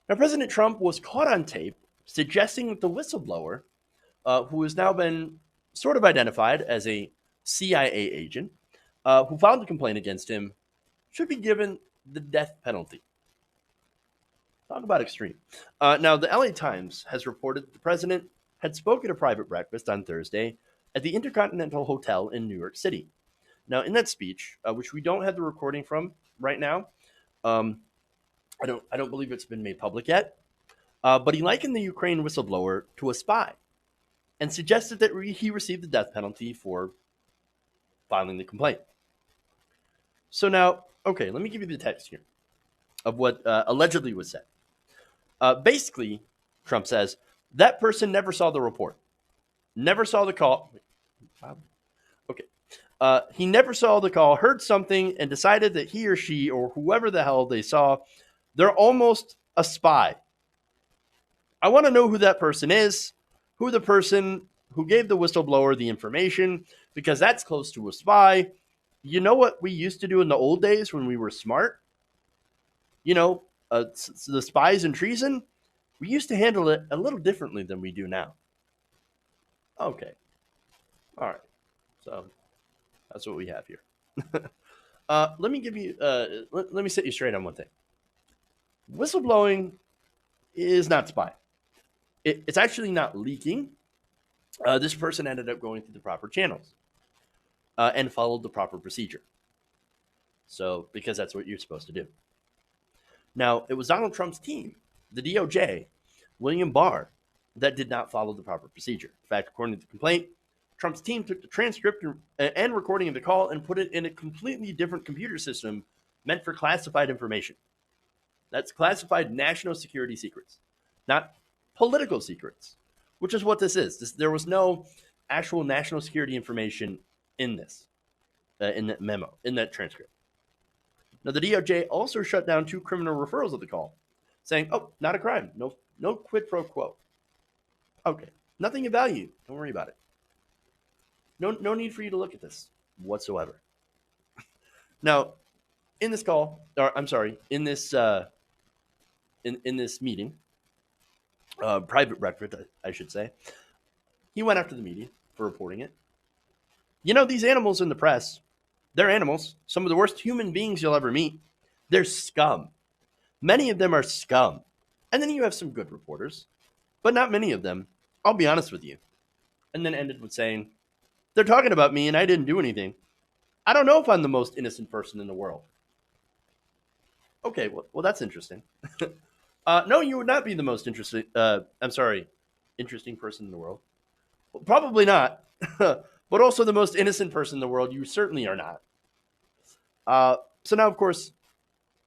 Now, President Trump was caught on tape suggesting that the whistleblower, who has now been sort of identified as a CIA agent, who filed a complaint against him, should be given the death penalty. Talk about extreme. Now, the LA Times has reported that the president had spoken at a private breakfast on Thursday at the Intercontinental Hotel in New York City. Now, in that speech, which we don't have the recording from right now, um, I don't believe it's been made public yet. But he likened the Ukraine whistleblower to a spy and suggested that he received the death penalty for filing the complaint. So now, okay, let me give you the text here of what allegedly was said. Basically, Trump says that person never saw the report, never saw the call. Okay. He never saw the call, heard something, and decided that he or she or whoever the hell they saw, they're almost a spy. I want to know who that person is, who the person who gave the whistleblower the information, because that's close to a spy. You know what we used to do in the old days when we were smart? You know, the spies and treason, we used to handle it a little differently than we do now. Okay. All right. So that's what we have here. Let me give you, let me set you straight on one thing. Whistleblowing is not spy. It's actually not leaking. This person ended up going through the proper channels and followed the proper procedure. So, because that's what you're supposed to do. Now, it was Donald Trump's team, the DOJ, William Barr, that did not follow the proper procedure. In fact, according to the complaint, Trump's team took the transcript and recording of the call and put it in a completely different computer system meant for classified information. That's classified national security secrets, not political secrets, which is what this is. There was no actual national security information in this, in that memo, in that transcript. Now, the DOJ also shut down 2 criminal referrals of the call, saying, "Oh, not a crime. No quid pro quo." Okay, nothing of value. Don't worry about it. No need for you to look at this whatsoever. Now, in this call, or I'm sorry, in this in this meeting, private breakfast, I should say, he went after the media for reporting it. You know, these animals in the press, they're animals. Some of the worst human beings you'll ever meet. They're scum. Many of them are scum. And then you have some good reporters, but not many of them. I'll be honest with you. And then ended with saying, they're talking about me and I didn't do anything. I don't know if I'm the most innocent person in the world. Okay, well that's interesting. No, you would not be the most interesting. Interesting person in the world. Well, probably not. But also the most innocent person in the world. You certainly are not. So now, of course,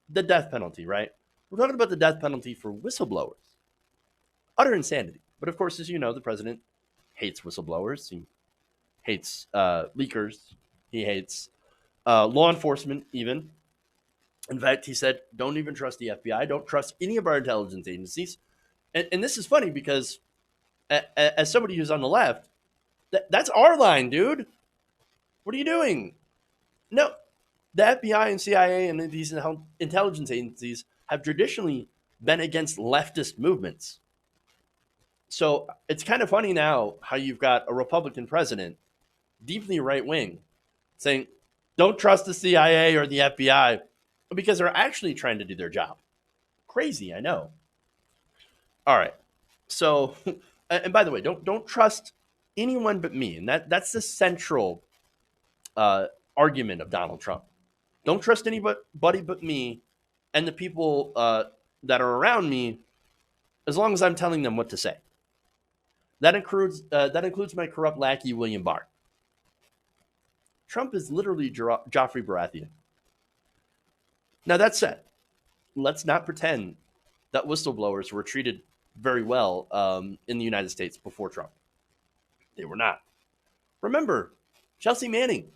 the death penalty, right? We're talking about the death penalty for whistleblowers. Utter insanity. But of course, as you know, the president hates whistleblowers. He hates leakers. He hates law enforcement, even. In fact, he said, don't even trust the FBI. Don't trust any of our intelligence agencies. And this is funny because as somebody who's on the left, that's our line, dude. What are you doing? No, the FBI and CIA and these intelligence agencies have traditionally been against leftist movements. So it's kind of funny now how you've got a Republican president, deeply right wing, saying, don't trust the CIA or the FBI because they're actually trying to do their job. Crazy, I know. All right. So, and by the way, don't trust anyone but me. And that's the central argument of Donald Trump. Don't trust anybody but me and the people that are around me, as long as I'm telling them what to say. That includes my corrupt lackey, William Barr. Trump is literally Joffrey Baratheon. Now, that said, let's not pretend that whistleblowers were treated very well in the United States before Trump. They were not. Remember, Chelsea Manning,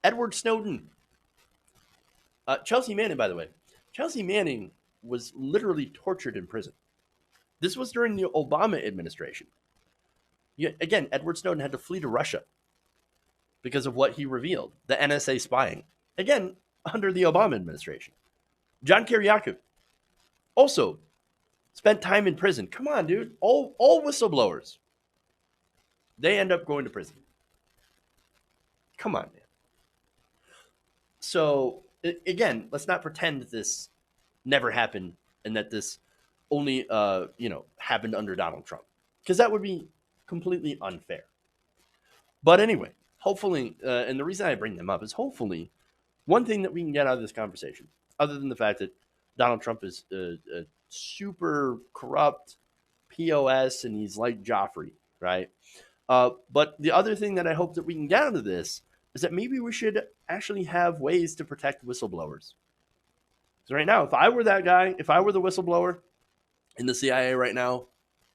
Edward Snowden. Chelsea Manning, by the way, Chelsea Manning was literally tortured in prison. This was during the Obama administration. Again, Edward Snowden had to flee to Russia because of what he revealed, the NSA spying. Again, under the Obama administration. John Kiriakou, Also, spent time in prison. Come on, dude. All whistleblowers, they end up going to prison. Come on, man. So again, let's not pretend that this never happened and that this only happened under Donald Trump, because that would be completely unfair. But anyway, hopefully, and the reason I bring them up is hopefully one thing that we can get out of this conversation, other than the fact that Donald Trump is a super corrupt POS and he's like Joffrey, right? But the other thing that I hope that we can get out of this is that maybe we should actually have ways to protect whistleblowers. So right now, if I were that guy, if I were the whistleblower in the CIA right now,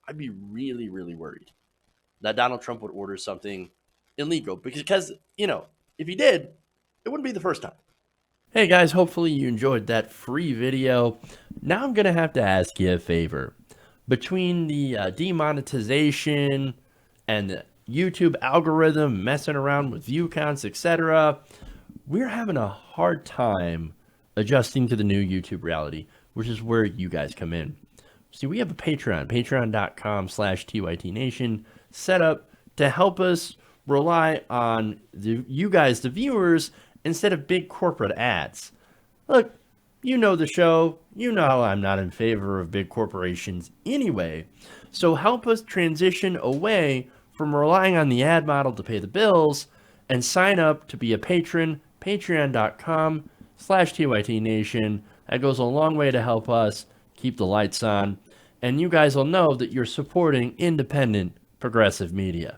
I'd be really, really worried that Donald Trump would order something illegal because if he did, it wouldn't be the first time. Hey guys, hopefully you enjoyed that free video. Now I'm going to have to ask you a favor. Between the demonetization and the YouTube algorithm messing around with view counts, etc., we're having a hard time adjusting to the new YouTube reality, which is where you guys come in. See, we have a patreon.com/TYTNation set up to help us rely on you guys, the viewers, instead of big corporate ads. Look, you know the show. You know I'm not in favor of big corporations anyway. So help us transition away from relying on the ad model to pay the bills and sign up to be a patron, patreon.com/TYTNation. That goes a long way to help us keep the lights on. And you guys will know that you're supporting independent, progressive media.